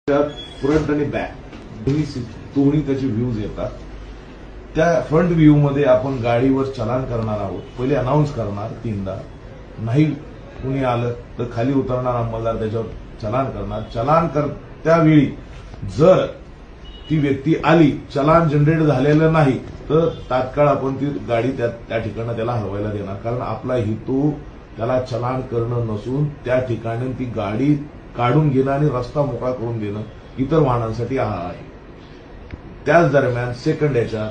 Front आणि back दोन्ही त्याचे व्ह्यूज येतात. त्या फ्रंट व्ह्यू मध्ये आपण गाडीवर चलान करणार आहोत. पहिले अनाऊन्स करणार 3दा, नाही कुणी आलं तर खाली उतरणार अंमलदार, त्याच्यावर चलान करणार. चलान त्यावेळी जर ती व्यक्ती आली, चलान जनरेट झालेलं नाही, तर तात्काळ आपण ती गाडी त्या ठिकाणी त्याला हलवायला देणार. कारण आपला हेतू त्याला चलान करणं नसून त्या ठिकाणी ती गाडी काढून घेणं आणि रस्ता मोकळा करून देणं इतर वाहनांसाठी आहे. त्याच दरम्यान सेकंड याच्या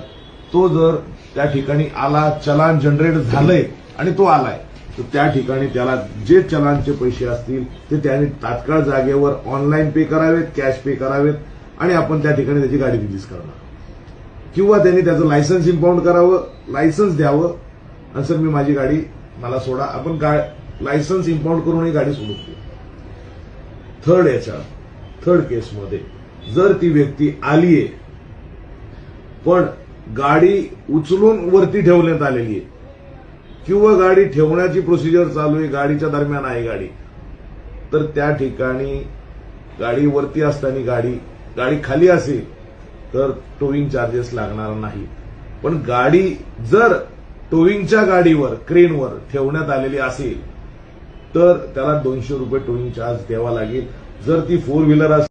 तो जर त्या ठिकाणी आला, चलान जनरेट झालंय आणि तो आलाय, तर त्या ठिकाणी त्याला जे चलानचे पैसे असतील ते त्याने तात्काळ जागेवर ऑनलाईन पे करावेत, कॅश पे करावेत आणि आपण त्या ठिकाणी त्याची गाडी रिलीज करणार. किंवा त्यांनी त्याचं लायसन्स इम्पाऊंड करावं, लायसन्स द्यावं आणि सर मी माझी गाडी मला सोडा, आपण लायसन्स इम्पाऊंड करूनही गाडी सोडू देऊ. थर्ड केसमध्ये जर ती व्यक्ती आलीये पण गाडी उचलून वरती ठेवण्यात आलेली आहे किंवा गाडी ठेवण्याची प्रोसिजर चालू आहे, गाडीच्या दरम्यान आहे गाडी, तर त्या ठिकाणी गाडी वरती असताना गाडी खाली असेल तर टोविंग चार्जेस लागणार नाही. पण गाडी जर टोविंगच्या गाडीवर क्रेनवर ठेवण्यात आलेली असेल तर त्याला ₹200 टोविंग चार्ज द्यावा लागेल. जर ती 4 व्हीलर असेल